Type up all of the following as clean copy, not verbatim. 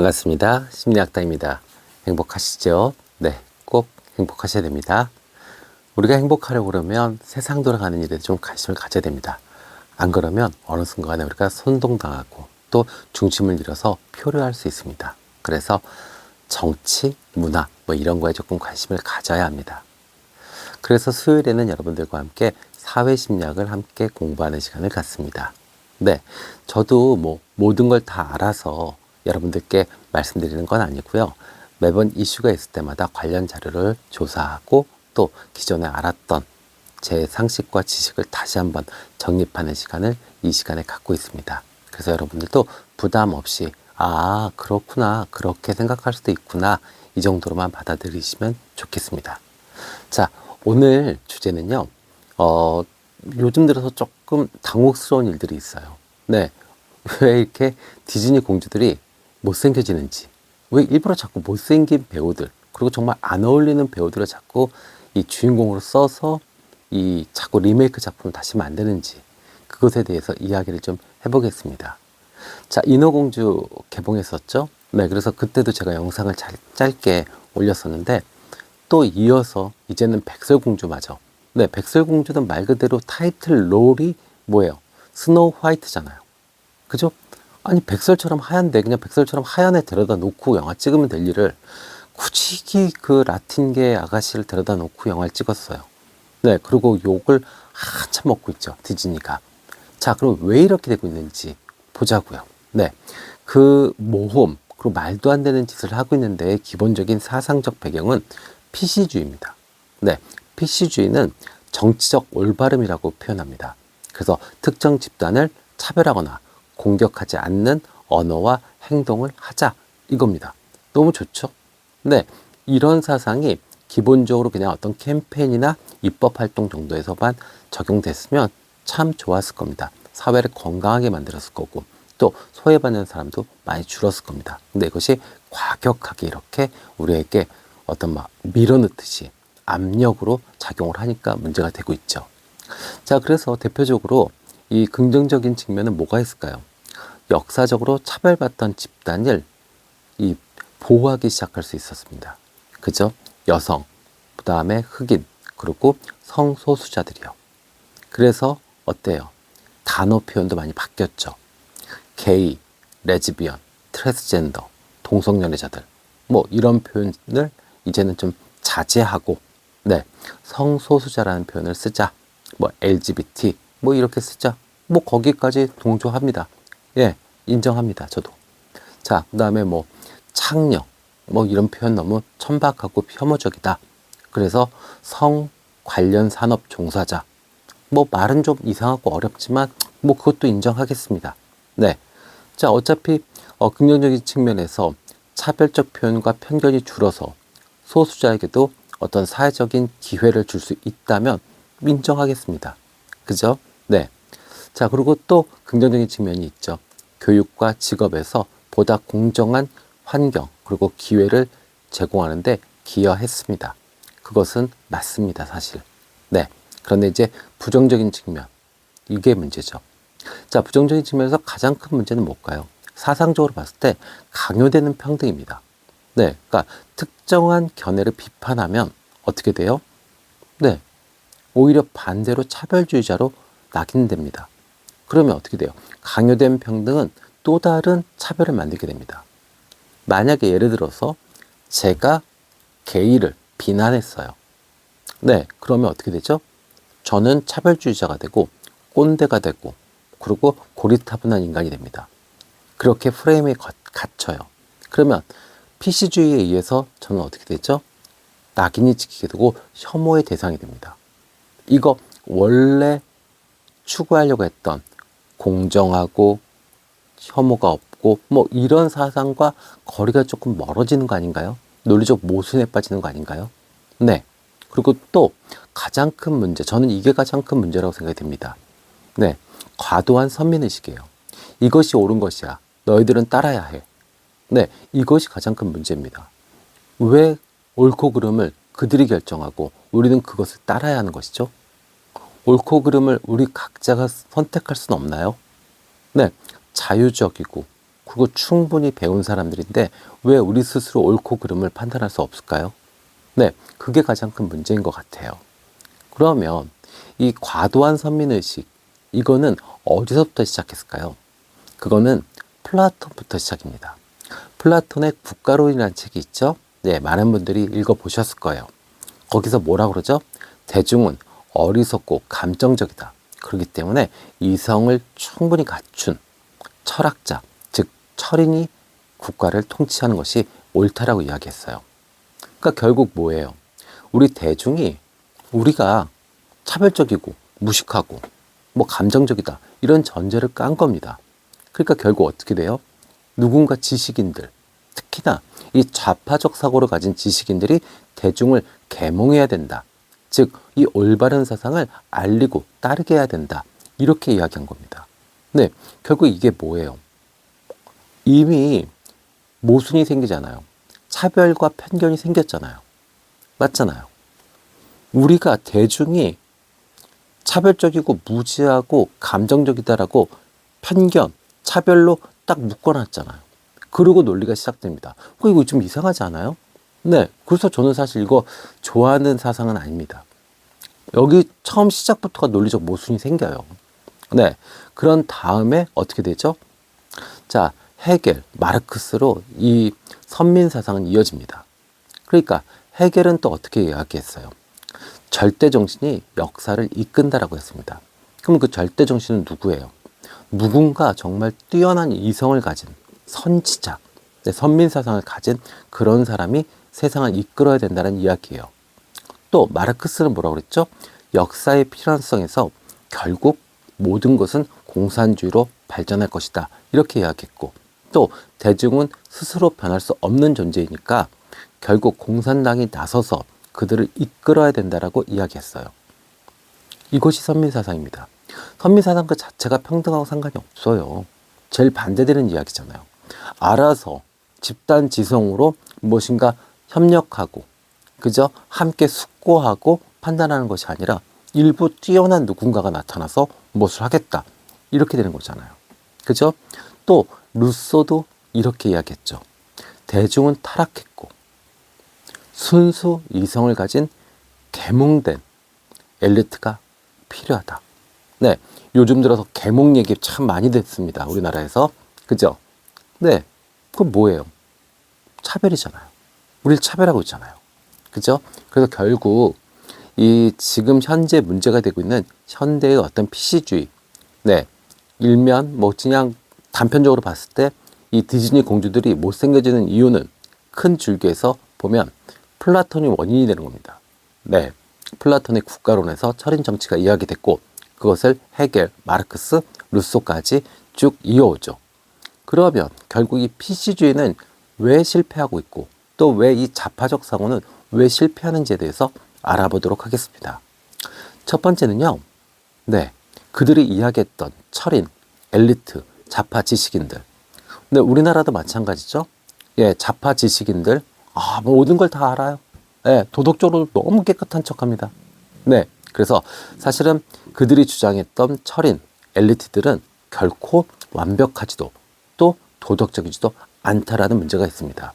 반갑습니다. 심리학다입니다. 행복하시죠? 네, 꼭 행복하셔야 됩니다. 우리가 행복하려고 그러면 세상 돌아가는 일에 좀 관심을 가져야 됩니다. 안 그러면 어느 순간에 우리가 선동당하고 또 중심을 잃어서 표류할 수 있습니다. 그래서 정치, 문화 뭐 이런 거에 조금 관심을 가져야 합니다. 그래서 수요일에는 여러분들과 함께 사회심리학을 함께 공부하는 시간을 갖습니다. 네, 저도 뭐 모든 걸 다 알아서 여러분들께 말씀드리는 건 아니고요. 매번 이슈가 있을 때마다 관련 자료를 조사하고 또 기존에 알았던 제 상식과 지식을 다시 한번 정립하는 시간을 이 시간에 갖고 있습니다. 그래서 여러분들도 부담 없이 아, 그렇구나, 그렇게 생각할 수도 있구나, 이 정도로만 받아들이시면 좋겠습니다. 자, 오늘 주제는요, 요즘 들어서 조금 당혹스러운 일들이 있어요. 네, 왜 이렇게 디즈니 공주들이 못생겨지는지, 왜 일부러 자꾸 못생긴 배우들, 그리고 정말 안 어울리는 배우들을 자꾸 이 주인공으로 써서 이 자꾸 리메이크 작품을 다시 만드는지, 그것에 대해서 이야기를 좀 해보겠습니다. 자, 인어공주 개봉했었죠? 네, 그래서 그때도 제가 영상을 짧게 올렸었는데, 또 이어서 이제는 백설공주마저, 네, 백설공주는 말 그대로 타이틀 롤이 뭐예요? 스노우 화이트잖아요. 그죠? 아니, 백설처럼 하얀데 그냥 백설처럼 하얀 애 데려다 놓고 영화 찍으면 될 일을 굳이 그 라틴계 아가씨를 데려다 놓고 영화를 찍었어요. 네, 그리고 욕을 한참 먹고 있죠, 디즈니가. 자, 그럼 왜 이렇게 되고 있는지 보자고요. 네, 그 모험, 그리고 말도 안 되는 짓을 하고 있는데 기본적인 사상적 배경은 PC주의입니다. 네, PC주의는 정치적 올바름이라고 표현합니다. 그래서 특정 집단을 차별하거나 공격하지 않는 언어와 행동을 하자, 이겁니다. 너무 좋죠? 네, 이런 사상이 기본적으로 그냥 어떤 캠페인이나 입법 활동 정도에서만 적용됐으면 참 좋았을 겁니다. 사회를 건강하게 만들었을 거고 또 소외받는 사람도 많이 줄었을 겁니다. 근데 이것이 과격하게 이렇게 우리에게 어떤 막 밀어넣듯이 압력으로 작용을 하니까 문제가 되고 있죠. 자, 그래서 대표적으로 이 긍정적인 측면은 뭐가 있을까요? 역사적으로 차별받던 집단을 이 보호하기 시작할 수 있었습니다. 그죠? 여성, 그 다음에 흑인, 그리고 성소수자들이요. 그래서 어때요? 단어 표현도 많이 바뀌었죠. 게이, 레즈비언, 트랜스젠더, 동성연애자들, 뭐 이런 표현을 이제는 좀 자제하고, 네, 성소수자라는 표현을 쓰자. 뭐 LGBT, 뭐 이렇게 쓰자. 뭐 거기까지 동조합니다. 예, 인정합니다. 저도. 자, 그 다음에 뭐 창녀, 뭐 이런 표현 너무 천박하고 혐오적이다. 그래서 성 관련 산업 종사자, 뭐 말은 좀 이상하고 어렵지만 뭐 그것도 인정하겠습니다. 네, 자, 어차피 긍정적인 측면에서 차별적 표현과 편견이 줄어서 소수자에게도 어떤 사회적인 기회를 줄 수 있다면 인정하겠습니다. 그죠? 네. 자, 그리고 또 긍정적인 측면이 있죠. 교육과 직업에서 보다 공정한 환경 그리고 기회를 제공하는데 기여했습니다. 그것은 맞습니다, 사실. 네. 그런데 이제 부정적인 측면, 이게 문제죠. 자, 부정적인 측면에서 가장 큰 문제는 뭘까요? 사상적으로 봤을 때 강요되는 평등입니다. 네. 그러니까 특정한 견해를 비판하면 어떻게 돼요? 네. 오히려 반대로 차별주의자로 낙인됩니다. 그러면 어떻게 돼요? 강요된 평등은 또 다른 차별을 만들게 됩니다. 만약에 예를 들어서 제가 게이를 비난했어요. 네, 그러면 어떻게 되죠? 저는 차별주의자가 되고 꼰대가 되고 그리고 고리타분한 인간이 됩니다. 그렇게 프레임에 갇혀요. 그러면 PC주의에 의해서 저는 어떻게 되죠? 낙인이 찍히게 되고 혐오의 대상이 됩니다. 이거 원래 추구하려고 했던 공정하고 혐오가 없고 뭐 이런 사상과 거리가 조금 멀어지는 거 아닌가요? 논리적 모순에 빠지는 거 아닌가요? 네. 그리고 또 가장 큰 문제, 저는 이게 가장 큰 문제라고 생각이 됩니다. 네. 과도한 선민의식이에요. 이것이 옳은 것이야. 너희들은 따라야 해. 네. 이것이 가장 큰 문제입니다. 왜 옳고 그름을 그들이 결정하고 우리는 그것을 따라야 하는 것이죠? 옳고 그름을 우리 각자가 선택할 수는 없나요? 네, 자유적이고 그리고 충분히 배운 사람들인데 왜 우리 스스로 옳고 그름을 판단할 수 없을까요? 네, 그게 가장 큰 문제인 것 같아요. 그러면 이 과도한 선민의식, 이거는 어디서부터 시작했을까요? 그거는 플라톤부터 시작입니다. 플라톤의 국가론이라는 책이 있죠? 네, 많은 분들이 읽어보셨을 거예요. 거기서 뭐라 그러죠? 대중은 어리석고 감정적이다. 그렇기 때문에 이성을 충분히 갖춘 철학자, 즉 철인이 국가를 통치하는 것이 옳다라고 이야기했어요. 그러니까 결국 뭐예요? 우리 대중이 우리가 차별적이고 무식하고 뭐 감정적이다 이런 전제를 깐 겁니다. 그러니까 결국 어떻게 돼요? 누군가 지식인들, 특히나 이 좌파적 사고를 가진 지식인들이 대중을 계몽해야 된다. 즉, 이 올바른 사상을 알리고 따르게 해야 된다. 이렇게 이야기한 겁니다. 네, 결국 이게 뭐예요? 이미 모순이 생기잖아요. 차별과 편견이 생겼잖아요. 맞잖아요. 우리가 대중이 차별적이고 무지하고 감정적이다라고 편견, 차별로 딱 묶어놨잖아요. 그러고 논리가 시작됩니다. 이거 좀 이상하지 않아요? 네, 그래서 저는 사실 이거 좋아하는 사상은 아닙니다. 여기 처음 시작부터가 논리적 모순이 생겨요. 네, 그런 다음에 어떻게 되죠? 자, 헤겔, 마르크스로 이 선민 사상은 이어집니다. 그러니까 헤겔은 또 어떻게 이야기했어요? 절대 정신이 역사를 이끈다라고 했습니다. 그럼 그 절대 정신은 누구예요? 누군가 정말 뛰어난 이성을 가진 선지자, 선민 사상을 가진 그런 사람이 세상을 이끌어야 된다는 이야기예요. 또 마르크스는 뭐라고 그랬죠? 역사의 필연성에서 결국 모든 것은 공산주의로 발전할 것이다. 이렇게 이야기했고, 또 대중은 스스로 변할 수 없는 존재이니까 결국 공산당이 나서서 그들을 이끌어야 된다라고 이야기했어요. 이것이 선민사상입니다. 선민사상 그 자체가 평등하고 상관이 없어요. 제일 반대되는 이야기잖아요. 알아서 집단 지성으로 무엇인가 협력하고, 그저 함께 숙고하고 판단하는 것이 아니라 일부 뛰어난 누군가가 나타나서 무엇을 하겠다. 이렇게 되는 거잖아요. 그죠? 또 루소도 이렇게 이야기했죠. 대중은 타락했고 순수 이성을 가진 계몽된 엘리트가 필요하다. 네, 요즘 들어서 계몽 얘기 참 많이 됐습니다. 우리나라에서. 그죠? 네, 그건 뭐예요? 차별이잖아요. 우리를 차별하고 있잖아요. 그죠? 그래서 결국 이 지금 현재 문제가 되고 있는 현대의 어떤 PC주의, 네, 일면 뭐 그냥 단편적으로 봤을 때 이 디즈니 공주들이 못생겨지는 이유는 큰 줄기에서 보면 플라톤이 원인이 되는 겁니다. 네, 플라톤의 국가론에서 철인 정치가 이야기됐고 그것을 헤겔, 마르크스, 루소까지 쭉 이어오죠. 그러면 결국 이 PC주의는 왜 실패하고 있고 또 왜 이 좌파적 사고는 왜 실패하는지에 대해서 알아보도록 하겠습니다. 첫 번째는요, 네, 그들이 이야기했던 철인, 엘리트, 좌파 지식인들. 근데 우리나라도 마찬가지죠. 예, 좌파 지식인들, 모든 걸 다 알아요. 예, 도덕적으로 너무 깨끗한 척합니다. 네, 그래서 사실은 그들이 주장했던 철인, 엘리트들은 결코 완벽하지도 또 도덕적이지도 않다라는 문제가 있습니다.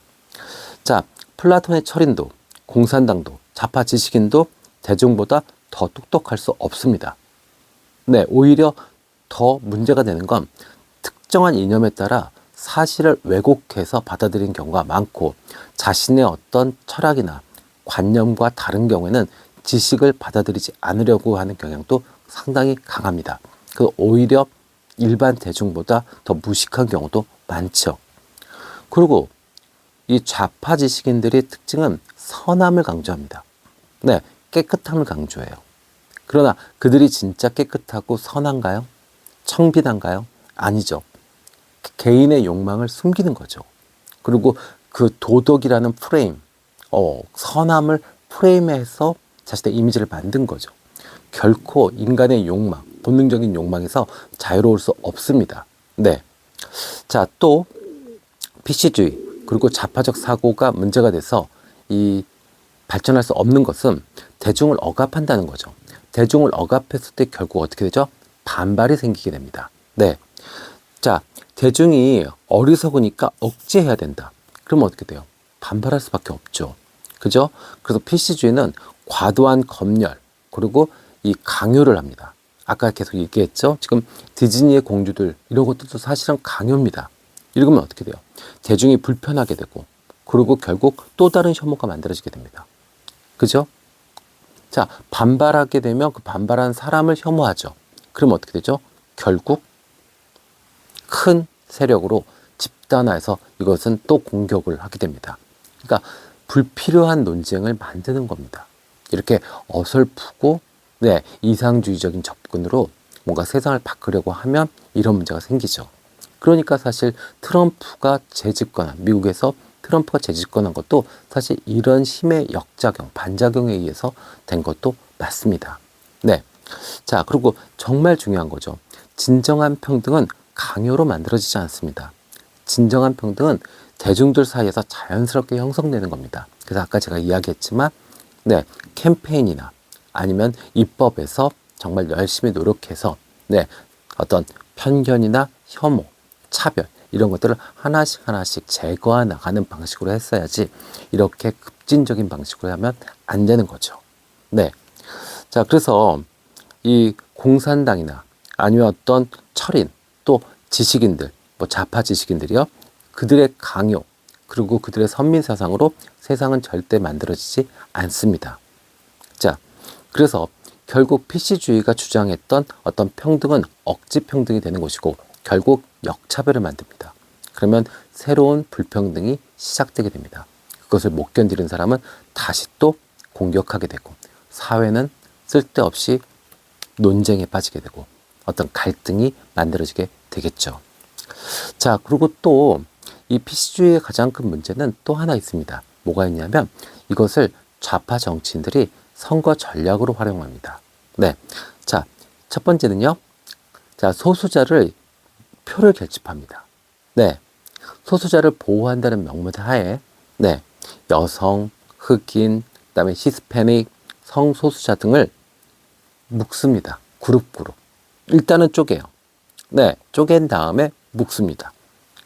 자, 플라톤의 철인도, 공산당도, 좌파 지식인도 대중보다 더 똑똑할 수 없습니다. 네, 오히려 더 문제가 되는 건 특정한 이념에 따라 사실을 왜곡해서 받아들이는 경우가 많고 자신의 어떤 철학이나 관념과 다른 경우에는 지식을 받아들이지 않으려고 하는 경향도 상당히 강합니다. 그 오히려 일반 대중보다 더 무식한 경우도 많죠. 그리고 이 좌파 지식인들의 특징은 선함을 강조합니다. 네, 깨끗함을 강조해요. 그러나 그들이 진짜 깨끗하고 선한가요? 청빈한가요? 아니죠. 개인의 욕망을 숨기는 거죠. 그리고 그 도덕이라는 프레임, 선함을 프레임해서 자신의 이미지를 만든 거죠. 결코 인간의 욕망, 본능적인 욕망에서 자유로울 수 없습니다. 네. 자, 또 PC주의 그리고 좌파적 사고가 문제가 돼서 이 발전할 수 없는 것은 대중을 억압한다는 거죠. 대중을 억압했을 때 결국 어떻게 되죠? 반발이 생기게 됩니다. 네. 자, 대중이 어리석으니까 억제해야 된다. 그러면 어떻게 돼요? 반발할 수밖에 없죠. 그죠? 그래서 PC주의는 과도한 검열, 그리고 이 강요를 합니다. 아까 계속 얘기했죠? 지금 디즈니의 공주들, 이런 것들도 사실은 강요입니다. 이러면 어떻게 돼요? 대중이 불편하게 되고, 그리고 결국 또 다른 혐오가 만들어지게 됩니다. 그죠? 자, 반발하게 되면 그 반발한 사람을 혐오하죠. 그럼 어떻게 되죠? 결국 큰 세력으로 집단화해서 이것은 또 공격을 하게 됩니다. 그러니까 불필요한 논쟁을 만드는 겁니다. 이렇게 어설프고 이상주의적인 접근으로 뭔가 세상을 바꾸려고 하면 이런 문제가 생기죠. 그러니까 사실 트럼프가 재집권한, 미국에서 트럼프가 재집권한 것도 사실 이런 힘의 역작용, 반작용에 의해서 된 것도 맞습니다. 네. 자, 그리고 정말 중요한 거죠. 진정한 평등은 강요로 만들어지지 않습니다. 진정한 평등은 대중들 사이에서 자연스럽게 형성되는 겁니다. 그래서 아까 제가 이야기했지만, 캠페인이나 아니면 입법에서 정말 열심히 노력해서, 어떤 편견이나 혐오, 차별, 이런 것들을 하나씩 제거해 나가는 방식으로 했어야지, 이렇게 급진적인 방식으로 하면 안 되는 거죠. 네. 자, 그래서 이 공산당이나 아니면 어떤 철인, 또 지식인들, 뭐 좌파 지식인들이요, 그들의 강요, 그리고 그들의 선민 사상으로 세상은 절대 만들어지지 않습니다. 자, 그래서 결국 PC주의가 주장했던 어떤 평등은 억지 평등이 되는 것이고, 결국 역차별을 만듭니다. 그러면 새로운 불평등이 시작되게 됩니다. 그것을 못 견디는 사람은 다시 또 공격하게 되고, 사회는 쓸데없이 논쟁에 빠지게 되고, 어떤 갈등이 만들어지게 되겠죠. 자, 그리고 또 이 PC주의의 가장 큰 문제는 또 하나 있습니다. 뭐가 있냐면, 이것을 좌파 정치인들이 선거 전략으로 활용합니다. 네. 자, 첫 번째는요. 자, 소수자를 표를 결집합니다. 네. 소수자를 보호한다는 명분 하에, 여성, 흑인, 그다음에 히스패닉, 성소수자 등을 묶습니다. 그룹. 일단은 쪼개요. 쪼갠 다음에 묶습니다.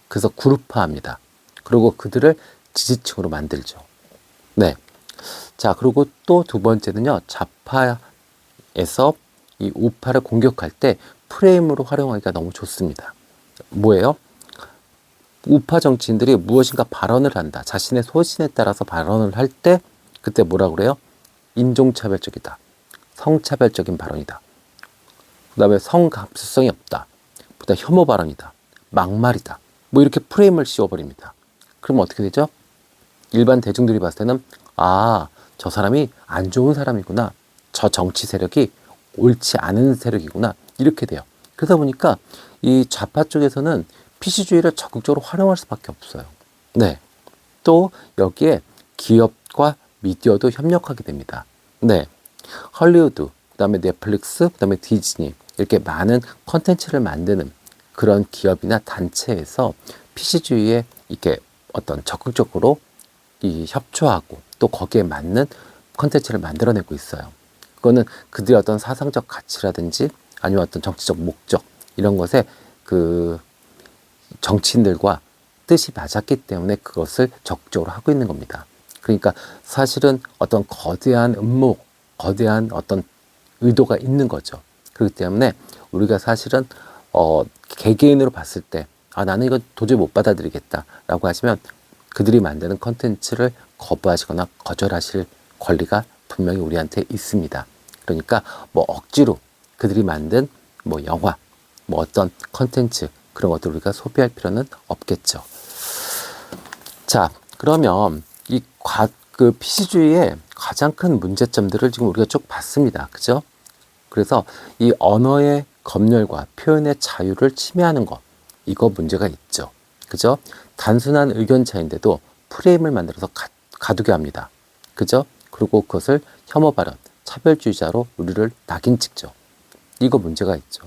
그래서 그룹화합니다. 그리고 그들을 지지층으로 만들죠. 자, 그리고 또 두 번째는요, 좌파에서 이 우파를 공격할 때 프레임으로 활용하기가 너무 좋습니다. 뭐예요? 우파 정치인들이 무엇인가 발언을 한다. 자신의 소신에 따라서 발언을 할 때, 그때 뭐라 그래요? 인종차별적이다. 성차별적인 발언이다. 그 다음에 성감수성이 없다. 그 다음에 혐오 발언이다. 막말이다. 뭐 이렇게 프레임을 씌워버립니다. 그러면 어떻게 되죠? 일반 대중들이 봤을 때는, 아, 저 사람이 안 좋은 사람이구나. 저 정치 세력이 옳지 않은 세력이구나. 이렇게 돼요. 그러다 보니까 이 좌파 쪽에서는 PC주의를 적극적으로 활용할 수밖에 없어요. 또 여기에 기업과 미디어도 협력하게 됩니다. 헐리우드, 그 다음에 넷플릭스, 그 다음에 디즈니, 이렇게 많은 콘텐츠를 만드는 그런 기업이나 단체에서 PC주의에 이렇게 어떤 적극적으로 이 협조하고 또 거기에 맞는 콘텐츠를 만들어내고 있어요. 그거는 그들의 어떤 사상적 가치라든지 아니면 어떤 정치적 목적, 이런 것에 그 정치인들과 뜻이 맞았기 때문에 그것을 적극적으로 하고 있는 겁니다. 그러니까 사실은 어떤 거대한 음모, 거대한 어떤 의도가 있는 거죠. 그렇기 때문에 우리가 사실은 개개인으로 봤을 때, 아, 나는 이거 도저히 못 받아들이겠다라고 하시면 그들이 만드는 컨텐츠를 거부하시거나 거절하실 권리가 분명히 우리한테 있습니다. 그러니까 뭐 억지로 그들이 만든 뭐 영화, 뭐 어떤 컨텐츠, 그런 것들 우리가 소비할 필요는 없겠죠. 자, 그러면 그 PC주의의 가장 큰 문제점들을 지금 우리가 쭉 봤습니다. 그죠? 그래서 이 언어의 검열과 표현의 자유를 침해하는 것, 이거 문제가 있죠. 그죠? 단순한 의견 차이인데도 프레임을 만들어서 가두게 합니다. 그죠? 그리고 그것을 혐오 발언, 차별주의자로 우리를 낙인 찍죠. 이거 문제가 있죠.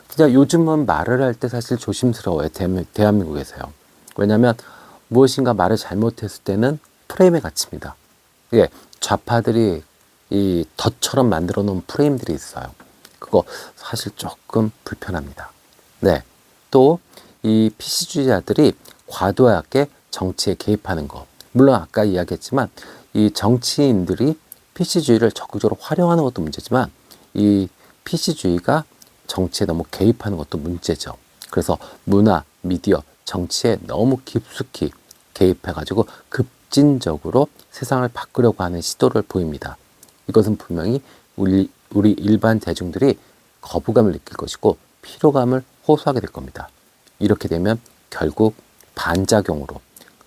그냥 요즘은 말을 할 때 사실 조심스러워요. 대한민국에서요. 왜냐하면 무엇인가 말을 잘못했을 때는 프레임에 갇힙니다. 좌파들이 이 덫처럼 만들어 놓은 프레임들이 있어요. 그거 사실 조금 불편합니다. 또 이 PC주의자들이 과도하게 정치에 개입하는 거. 물론 아까 이야기했지만 이 정치인들이 PC주의를 적극적으로 활용하는 것도 문제지만 이 PC주의가 정치에 너무 개입하는 것도 문제죠. 그래서 문화, 미디어, 정치에 너무 깊숙이 개입해가지고 급진적으로 세상을 바꾸려고 하는 시도를 보입니다. 이것은 분명히 우리 일반 대중들이 거부감을 느낄 것이고 피로감을 호소하게 될 겁니다. 이렇게 되면 결국 반작용으로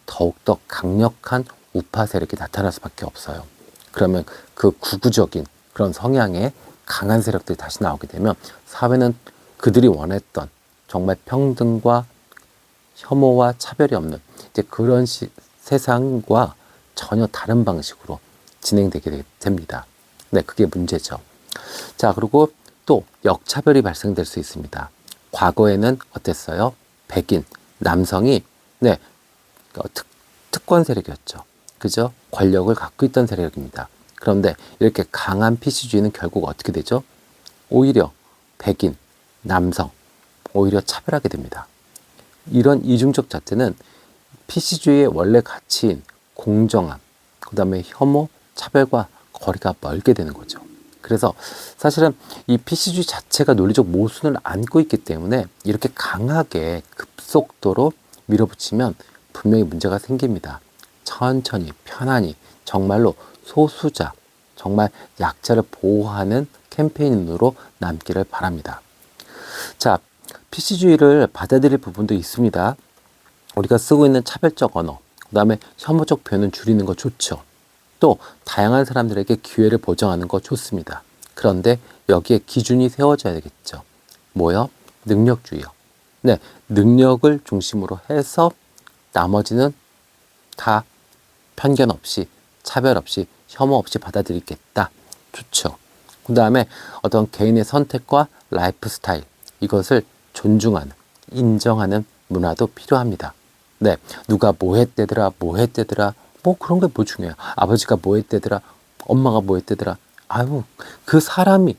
더욱더 강력한 우파 세력이 나타날 수밖에 없어요. 그러면 그 구구적인 그런 성향의 강한 세력들이 다시 나오게 되면 사회는 그들이 원했던 정말 평등과 혐오와 차별이 없는 이제 그런 세상과 전혀 다른 방식으로 진행되게 됩니다. 네, 그게 문제죠. 자, 그리고 또 역차별이 발생될 수 있습니다. 과거에는 어땠어요? 백인, 남성이 네, 특권 세력이었죠. 그죠? 권력을 갖고 있던 세력입니다. 그런데 이렇게 강한 PC주의는 결국 어떻게 되죠? 오히려 백인, 남성, 오히려 차별하게 됩니다. 이런 이중적 자체는 PC주의의 원래 가치인 공정함, 그 다음에 혐오, 차별과 거리가 멀게 되는 거죠. 그래서 사실은 이 PC주의 자체가 논리적 모순을 안고 있기 때문에 이렇게 강하게 급속도로 밀어붙이면 분명히 문제가 생깁니다. 천천히, 편안히, 정말로 소수자, 정말 약자를 보호하는 캠페인으로 남기를 바랍니다. 자, PC주의를 받아들일 부분도 있습니다. 우리가 쓰고 있는 차별적 언어, 그 다음에 혐오적 표현은 줄이는 거 좋죠. 또 다양한 사람들에게 기회를 보장하는 거 좋습니다. 그런데 여기에 기준이 세워져야 되겠죠. 뭐요? 능력주의요. 네, 능력을 중심으로 해서 나머지는 다 편견 없이, 차별 없이, 혐오 없이 받아들이겠다. 좋죠. 그 다음에 어떤 개인의 선택과 라이프 스타일, 이것을 존중하는, 인정하는 문화도 필요합니다. 네, 누가 뭐 했대더라, 뭐 그런 게 뭐 중요해요. 아버지가 뭐 했대더라, 엄마가 뭐 했대더라. 아유, 그 사람이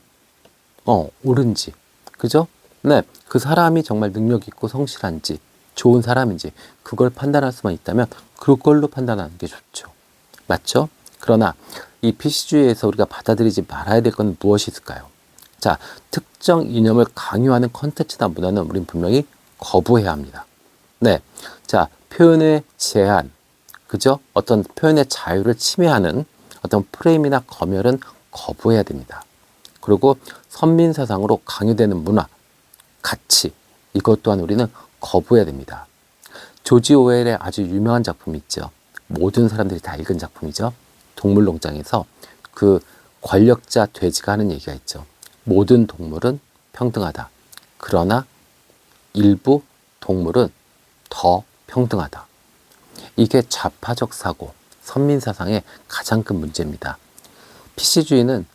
옳은지, 그죠? 네, 그 사람이 정말 능력 있고 성실한지, 좋은 사람인지 그걸 판단할 수만 있다면 그걸로 판단하는 게 좋죠. 맞죠? 그러나 이 PC주의에서 우리가 받아들이지 말아야 될 건 무엇이 있을까요? 자, 특정 이념을 강요하는 컨텐츠나 문화는 우린 분명히 거부해야 합니다. 네, 자, 표현의 제한, 그죠? 어떤 표현의 자유를 침해하는 어떤 프레임이나 검열은 거부해야 됩니다. 그리고 선민사상으로 강요되는 문화, 가치, 이것 또한 우리는 거부해야 됩니다. 조지 오웰의 아주 유명한 작품이 있죠. 모든 사람들이 다 읽은 작품이죠. 동물농장에서 그 권력자 돼지가 하는 얘기가 있죠. 모든 동물은 평등하다. 그러나 일부 동물은 더 평등하다. 이게 좌파적 사고, 선민사상의 가장 큰 문제입니다. PC주의는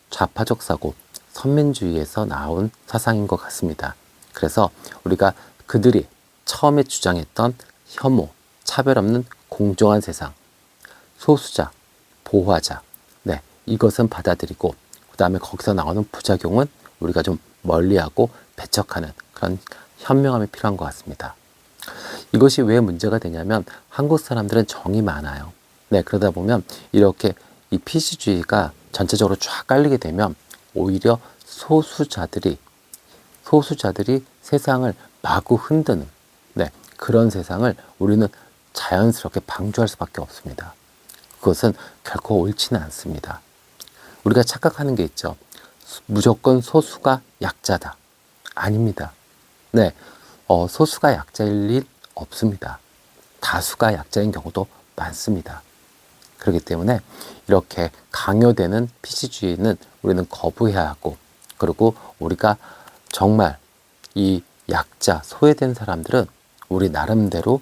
좌파적 사고, 선민주의에서 나온 사상인 것 같습니다. 그래서 우리가 그들이 처음에 주장했던 혐오, 차별 없는 공정한 세상, 소수자, 보호하자, 네, 이것은 받아들이고 그 다음에 거기서 나오는 부작용은 우리가 좀 멀리하고 배척하는 그런 현명함이 필요한 것 같습니다. 이것이 왜 문제가 되냐면 한국 사람들은 정이 많아요. 네, 그러다 보면 이렇게 이 PC주의가 전체적으로 쫙 깔리게 되면 오히려 소수자들이 세상을 마구 흔드는 네, 그런 세상을 우리는 자연스럽게 방조할 수밖에 없습니다. 그것은 결코 옳지는 않습니다. 우리가 착각하는 게 있죠. 무조건 소수가 약자다. 아닙니다. 네, 소수가 약자일 일 없습니다. 다수가 약자인 경우도 많습니다. 그렇기 때문에 이렇게 강요되는 PC주의는 우리는 거부해야 하고, 그리고 우리가 정말 이 약자, 소외된 사람들은 우리 나름대로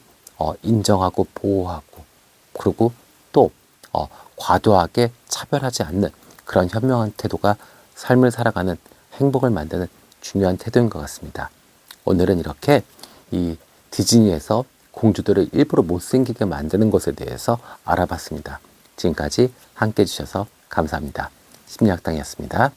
인정하고 보호하고, 그리고 또 과도하게 차별하지 않는 그런 현명한 태도가 삶을 살아가는 행복을 만드는 중요한 태도인 것 같습니다. 오늘은 이렇게 이 디즈니에서 공주들을 일부러 못생기게 만드는 것에 대해서 알아봤습니다. 지금까지 함께 해주셔서 감사합니다. 심리학당이었습니다.